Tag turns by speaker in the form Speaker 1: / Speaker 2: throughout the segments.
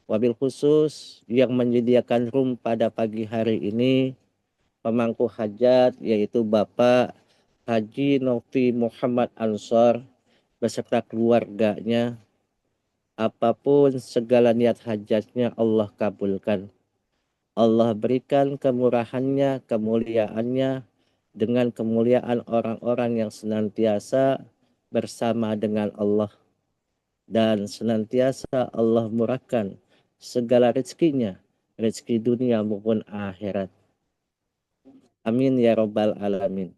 Speaker 1: Wabil khusus yang menyediakan room pada pagi hari ini pemangku hajat yaitu Bapak Haji Novi Muhammad Ansor beserta keluarganya. Apapun segala niat hajatnya Allah kabulkan. Allah berikan kemurahannya, kemuliaannya dengan kemuliaan orang-orang yang senantiasa bersama dengan Allah dan senantiasa Allah murahkan segala rezekinya, rezeki dunia maupun akhirat. Amin ya rabbal alamin.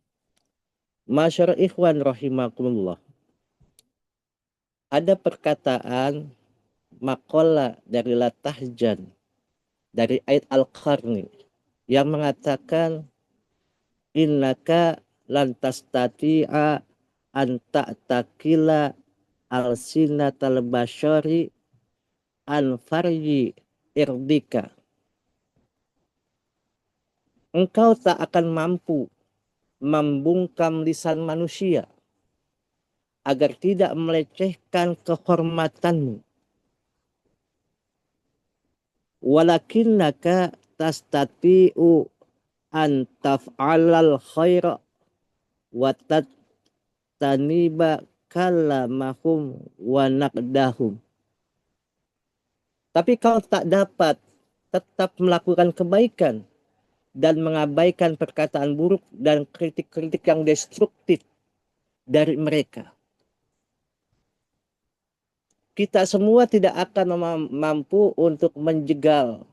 Speaker 1: Masyarul ikhwan rahimakumullah. Ada perkataan maqala dari Latahjan dari Aid Al-Qarni yang mengatakan innaka lantas tati'a anta takila al-sinatal basyari an farji irdika. Engkau tak akan mampu membungkam lisan manusia agar tidak melecehkan kehormatanmu. Walakinnaka tastati'u an taf'alal khaira wa tattaniba kalamahum wa naqdahum. Tapi kau tak dapat tetap melakukan kebaikan dan mengabaikan perkataan buruk dan kritik-kritik yang destruktif dari mereka. Kita semua tidak akan mampu untuk menjegal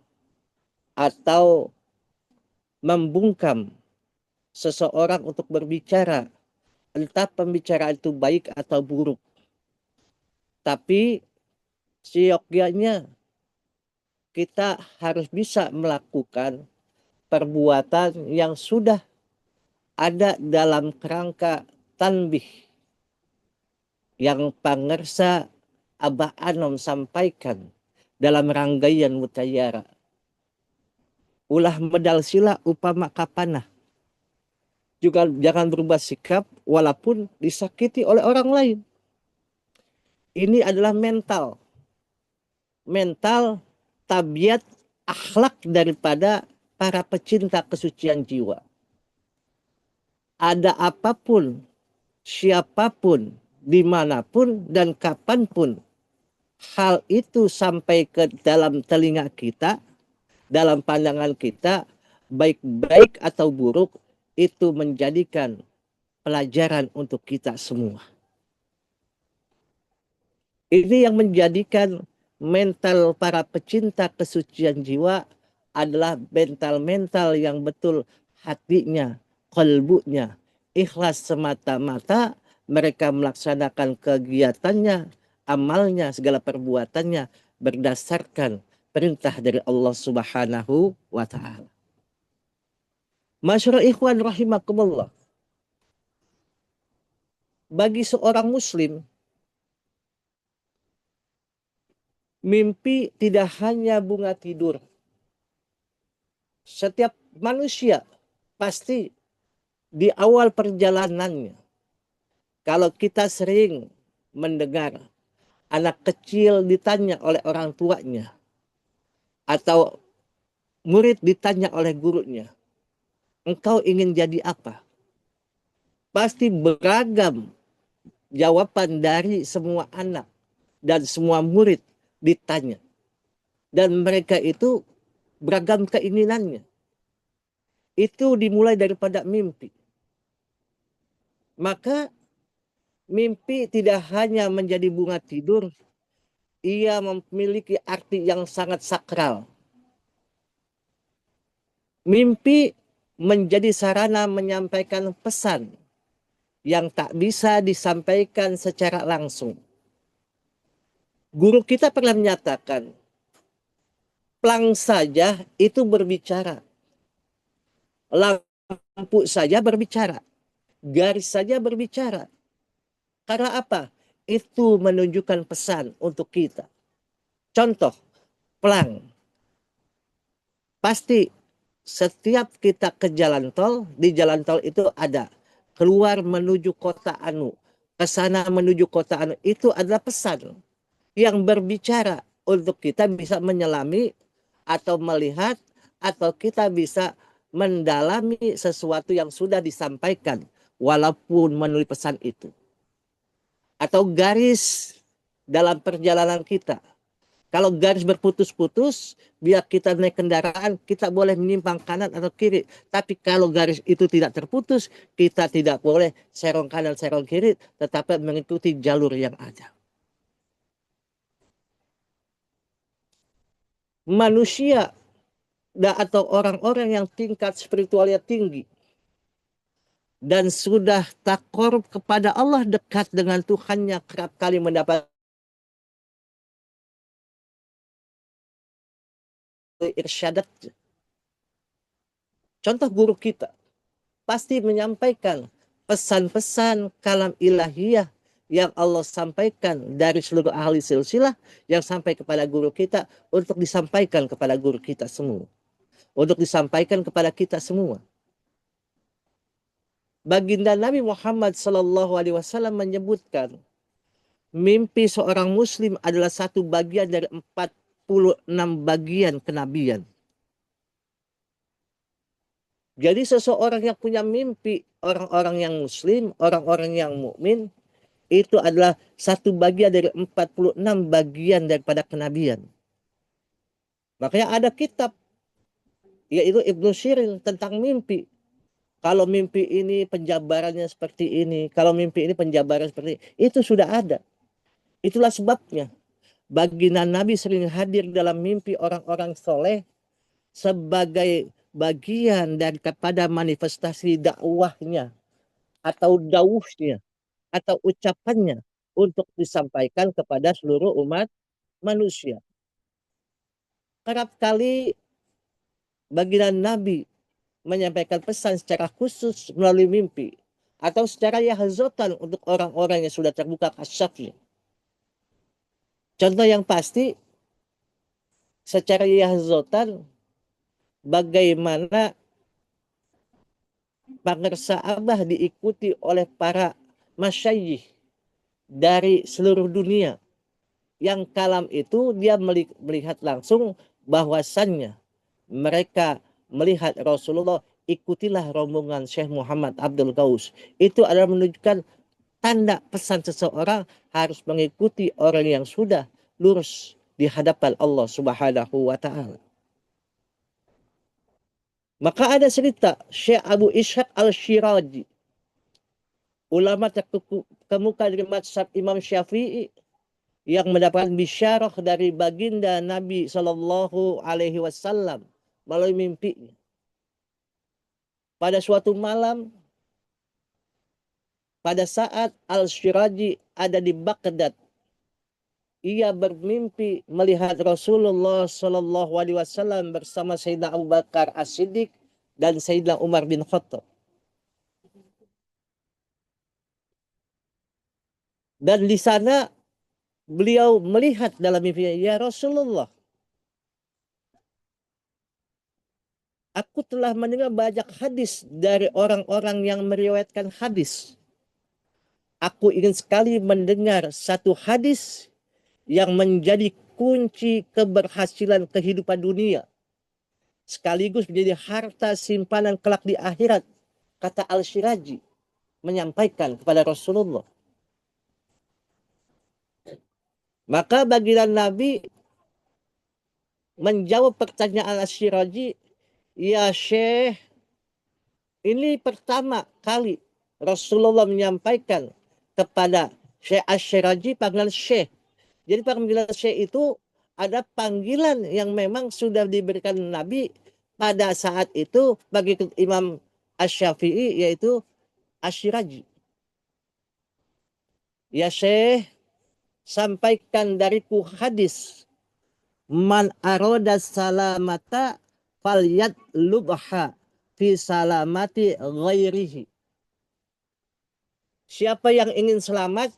Speaker 1: atau membungkam seseorang untuk berbicara, entah pembicaraan itu baik atau buruk. Tapi seyogyanya kita harus bisa melakukan perbuatan yang sudah ada dalam kerangka tanbih yang pangersa Abah Anom sampaikan dalam ranggaian mutayara. Ulah medal sila upama kapanah. Juga jangan berubah sikap walaupun disakiti oleh orang lain. Ini adalah mental. Mental, tabiat, akhlak daripada para pecinta kesucian jiwa. Ada apapun, siapapun, dimanapun, dan kapanpun, hal itu sampai ke dalam telinga kita, dalam pandangan kita, baik-baik atau buruk, itu menjadikan pelajaran untuk kita semua. Ini yang menjadikan mental para pecinta kesucian jiwa adalah mental-mental yang betul hatinya, kalbunya, ikhlas semata-mata mereka melaksanakan kegiatannya, amalnya, segala perbuatannya berdasarkan perintah dari Allah Subhanahu wa Ta'ala. Masyarakat ikhwan rahimakumullah. Bagi seorang muslim, mimpi tidak hanya bunga tidur. Setiap manusia pasti di awal perjalanannya, kalau kita sering mendengar anak kecil ditanya oleh orang tuanya, atau murid ditanya oleh gurunya, engkau ingin jadi apa? Pasti beragam jawaban dari semua anak dan semua murid ditanya. Dan mereka itu beragam keinginannya. Itu dimulai daripada mimpi. Maka mimpi tidak hanya menjadi bunga tidur, ia memiliki arti yang sangat sakral. Mimpi menjadi sarana menyampaikan pesan yang tak bisa disampaikan secara langsung. Guru kita pernah menyatakan, plang saja itu berbicara. Lampu saja berbicara. Garis saja berbicara. Karena apa? Itu menunjukkan pesan untuk kita. Contoh, plang. Pasti setiap kita ke jalan tol, di jalan tol itu ada keluar menuju kota anu, ke sana menuju kota anu, itu adalah pesan yang berbicara untuk kita bisa menyelami atau melihat atau kita bisa mendalami sesuatu yang sudah disampaikan walaupun menulis pesan itu. Atau garis dalam perjalanan kita. Kalau garis berputus-putus, biar kita naik kendaraan, kita boleh menyimpang kanan atau kiri. Tapi kalau garis itu tidak terputus, kita tidak boleh serong kanan, serong kiri, tetapi mengikuti jalur yang ada. Manusia atau orang-orang yang tingkat spiritualnya tinggi dan sudah takorup kepada Allah, dekat dengan Tuhannya, kerap kali mendapat irsyadat. Contoh guru kita pasti menyampaikan pesan-pesan kalam ilahiyah yang Allah sampaikan dari seluruh ahli silsilah yang sampai kepada guru kita untuk disampaikan kepada guru kita semua. Untuk disampaikan kepada kita semua. Baginda Nabi Muhammad SAW menyebutkan mimpi seorang muslim adalah satu bagian dari 46 bagian kenabian. Jadi seseorang yang punya mimpi, orang-orang yang muslim, orang-orang yang mukmin, itu adalah satu bagian dari 46 bagian daripada kenabian. Makanya ada kitab, yaitu Ibnu Sirin tentang mimpi. Kalau mimpi ini penjabarannya seperti ini, kalau mimpi ini penjabaran seperti ini, itu sudah ada. Itulah sebabnya baginda Nabi sering hadir dalam mimpi orang-orang soleh sebagai bagian daripada manifestasi dakwahnya atau dauhnya atau ucapannya untuk disampaikan kepada seluruh umat manusia. Kerap kali baginda Nabi menyampaikan pesan secara khusus melalui mimpi atau secara yahzotan untuk orang-orang yang sudah terbuka kasyafnya. Contoh yang pasti secara yahzotan bagaimana pangersa Abah diikuti oleh para masyayikh dari seluruh dunia. Yang kalam itu dia melihat langsung bahwasannya mereka melihat Rasulullah, ikutilah rombongan Syekh Muhammad Abdul Ghaus. Itu adalah menunjukkan tanda pesan seseorang harus mengikuti orang yang sudah lurus di hadapan Allah Subhanahu wa taala. Maka ada cerita Syekh Abu Ishaq Al-Shirazi, ulama terkemuka dari mazhab Imam Syafi'i, yang mendapatkan bisyarah dari baginda Nabi Shallallahu Alaihi Wasallam melalui mimpinya. Pada suatu malam, pada saat Al-Shirazi ada di Baghdad, ia bermimpi melihat Rasulullah Shallallahu Alaihi Wasallam bersama Sayyidina Abu Bakar As-Siddiq dan Sayyidina Umar bin Khattab. Dan di sana beliau melihat dalam mimpinya, ya Rasulullah, aku telah mendengar banyak hadis dari orang-orang yang meriwayatkan hadis. Aku ingin sekali mendengar satu hadis yang menjadi kunci keberhasilan kehidupan dunia, sekaligus menjadi harta simpanan kelak di akhirat, kata Al-Shirazi menyampaikan kepada Rasulullah. Maka baginda Nabi menjawab pertanyaan Al-Shirazi, ya Syekh, ini pertama kali Rasulullah menyampaikan kepada Syekh Al-Shirazi panggilan Syekh. Jadi panggilan Syekh itu ada panggilan yang memang sudah diberikan Nabi pada saat itu bagi Imam Asy-Syafi'i, yaitu Asy-Syirazi. Ya Syekh, sampaikan dariku hadis, man aroda salamata falyat lubha fi salamati ghairihi. Siapa yang ingin selamat,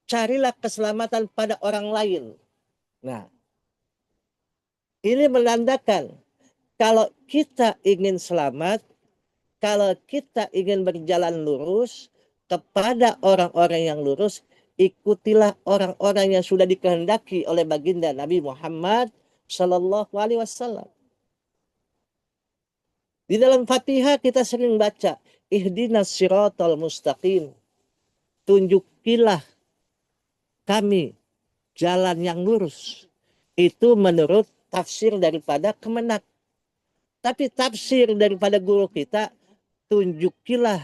Speaker 1: carilah keselamatan pada orang lain. Nah, ini menandakan kalau kita ingin selamat, kalau kita ingin berjalan lurus kepada orang-orang yang lurus, ikutilah orang-orang yang sudah dikehendaki oleh baginda Nabi Muhammad Sallallahu Alaihi Wasallam. Di dalam Fatihah kita sering baca, ihdinas siratal mustaqim. Tunjukilah kami jalan yang lurus. Itu menurut tafsir daripada Kemenak. Tapi tafsir daripada guru kita, tunjukilah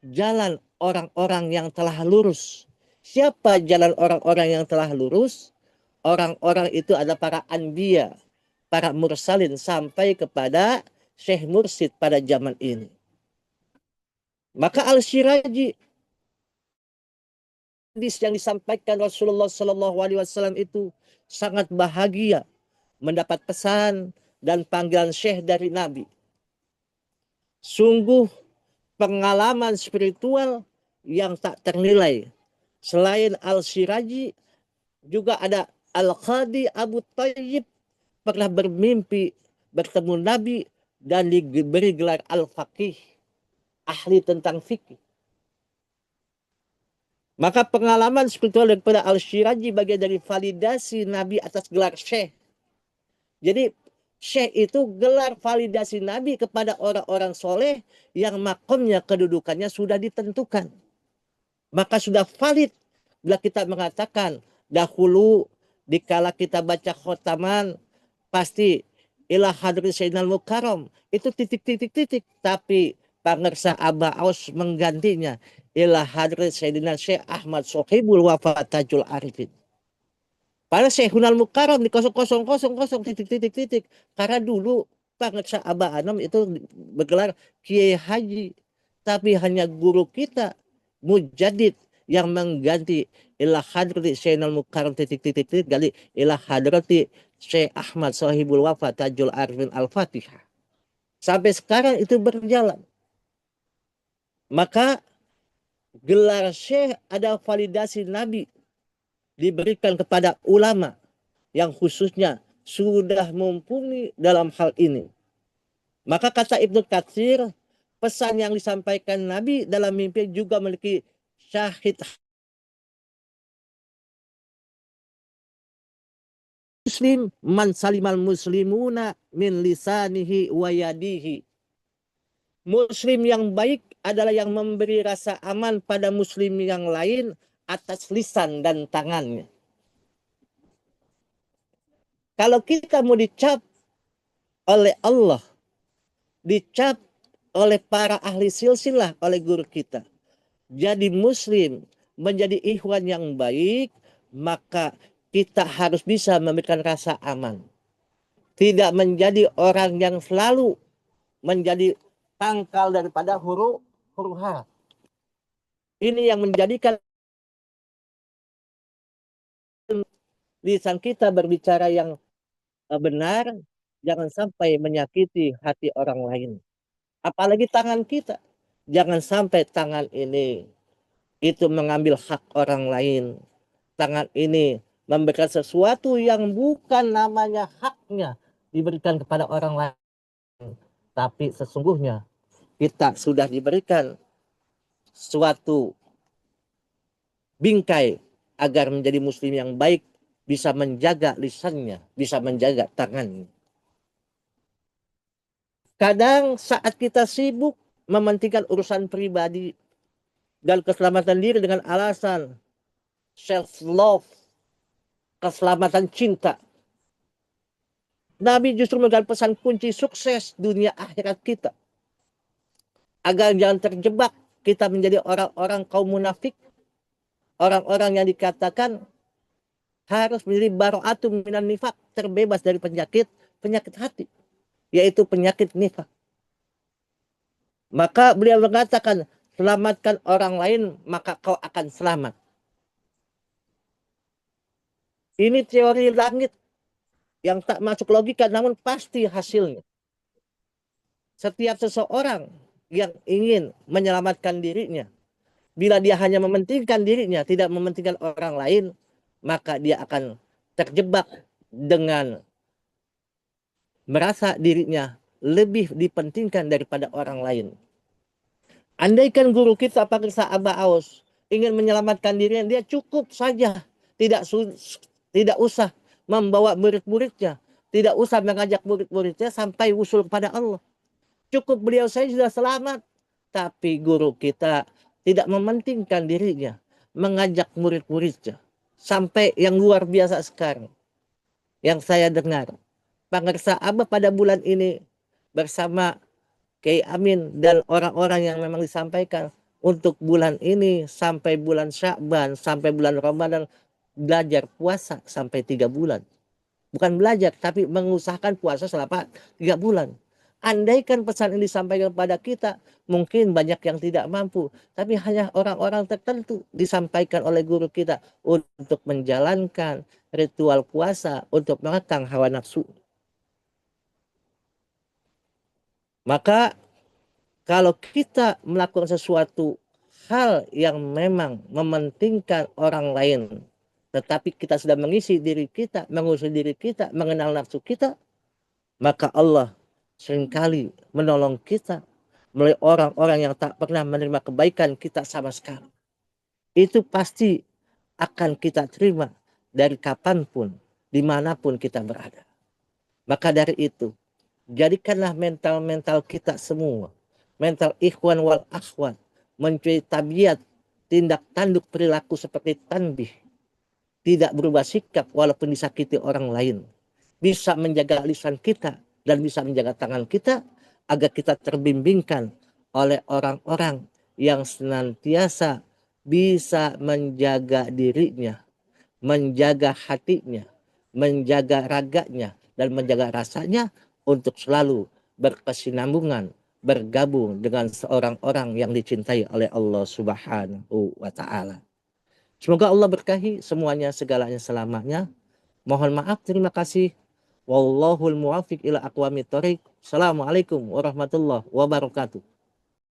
Speaker 1: jalan orang-orang yang telah lurus. Siapa jalan orang-orang yang telah lurus? Orang-orang itu adalah para anbiya, para mursalin sampai kepada Syekh Mursid pada zaman ini. Maka Al-Syiraji hadis yang disampaikan Rasulullah Sallallahu Alaihi Wasallam itu sangat bahagia mendapat pesan dan panggilan Syekh dari Nabi. Sungguh pengalaman spiritual yang tak ternilai. Selain Al-Syiraji, juga ada Al-Qadi Abu Thayyib pernah bermimpi bertemu Nabi dan diberi gelar Al-Faqih, ahli tentang fikih. Maka pengalaman spiritual daripada Al-Syiraji bagian dari validasi Nabi atas gelar Syekh. Jadi Syekh itu gelar validasi Nabi kepada orang-orang soleh yang makomnya, kedudukannya sudah ditentukan. Maka sudah valid bila kita mengatakan dahulu dikala kita baca khotaman pasti ila hadri Sayyidina Mukarram itu titik-titik-titik, tapi pangersa Aba Aus menggantinya ila hadri Sayyidina Syekh Ahmad Sohibul Wafa Tajul Arifin. Pada Syekhunal Mukarram di 0000 titik-titik-titik. Karena dulu pangersa Aba Anam itu bergelar Kiai Haji. Tapi hanya guru kita, Mujadid, yang mengganti ila hadrati Syekhunal Mukarram titik-titik-titik gali ila hadrati Syekh Ahmad Sahibul Wafa Tajul Arifin Al-Fatihah. Sampai sekarang itu berjalan. Maka gelar Syekh ada validasi Nabi diberikan kepada ulama yang khususnya sudah mumpuni dalam hal ini. Maka kata Ibnu Katsir, pesan yang disampaikan Nabi dalam mimpi juga memiliki syahid muslim man salimal muslimuna min lisanihi wa yadihi. Muslim yang baik adalah yang memberi rasa aman pada muslim yang lain atas lisan dan tangannya. Kalau kita mau dicap oleh Allah, dicap oleh para ahli silsilah, oleh guru kita, jadi muslim, menjadi ikhwan yang baik, maka kita harus bisa memberikan rasa aman. Tidak menjadi orang yang selalu menjadi pangkal daripada huru hara. Ini yang menjadikan lisan kita berbicara yang benar, jangan sampai menyakiti hati orang lain. Apalagi tangan kita. Jangan sampai tangan ini itu mengambil hak orang lain. Tangan ini memberikan sesuatu yang bukan namanya haknya diberikan kepada orang lain. Tapi sesungguhnya kita sudah diberikan suatu bingkai agar menjadi muslim yang baik, bisa menjaga lisannya, bisa menjaga tangannya. Kadang saat kita sibuk mementingkan urusan pribadi dan keselamatan diri dengan alasan self love, keselamatan cinta, Nabi justru memberikan pesan kunci sukses dunia akhirat kita. Agar jangan terjebak kita menjadi orang-orang kaum munafik, orang-orang yang dikatakan harus menjadi baro'atum minan nifak, terbebas dari penyakit hati, yaitu penyakit nifak. Maka beliau mengatakan, selamatkan orang lain, maka kau akan selamat. Ini teori langit yang tak masuk logika, namun pasti hasilnya. Setiap seseorang yang ingin menyelamatkan dirinya, bila dia hanya mementingkan dirinya, tidak mementingkan orang lain, maka dia akan terjebak dengan merasa dirinya lebih dipentingkan daripada orang lain. Andaikan guru kita Pak Aba Aus ingin menyelamatkan dirinya, dia cukup saja, tidak usah membawa murid-muridnya, tidak usah mengajak murid-muridnya sampai usul kepada Allah. Cukup beliau saya sudah selamat. Tapi guru kita tidak mementingkan dirinya, mengajak murid-muridnya. Sampai yang luar biasa sekarang, yang saya dengar, Pangersa Abah pada bulan ini bersama Kiai Amin dan orang-orang yang memang disampaikan untuk bulan ini sampai bulan Sya'ban, sampai bulan Ramadan, belajar puasa sampai 3 bulan. Bukan belajar, tapi mengusahakan puasa selama 3 bulan. Andaikan pesan ini disampaikan kepada kita, mungkin banyak yang tidak mampu, tapi hanya orang-orang tertentu disampaikan oleh guru kita untuk menjalankan ritual puasa, untuk mengekang hawa nafsu. Maka kalau kita melakukan sesuatu hal yang memang mementingkan orang lain, tetapi kita sudah mengisi diri kita, mengusir diri kita, mengenal nafsu kita, maka Allah seringkali menolong kita melalui orang-orang yang tak pernah menerima kebaikan kita sama sekali. Itu pasti akan kita terima dari kapanpun, dimanapun kita berada. Maka dari itu, jadikanlah mental-mental kita semua, mental ikhwan wal akhwat, mencuri tabiat, tindak tanduk perilaku seperti tanbih, tidak berubah sikap walaupun disakiti orang lain, bisa menjaga lisan kita dan bisa menjaga tangan kita agar kita terbimbingkan oleh orang-orang yang senantiasa bisa menjaga dirinya, menjaga hatinya, menjaga raganya, dan menjaga rasanya untuk selalu berkesinambungan, bergabung dengan seorang orang yang dicintai oleh Allah Subhanahu wa Ta'ala. Semoga Allah berkahi semuanya, segalanya, selamanya. Mohon maaf, terima kasih. Wallahul muwaffiq ila aqwamit thoriq. Assalamualaikum warahmatullahi wabarakatuh.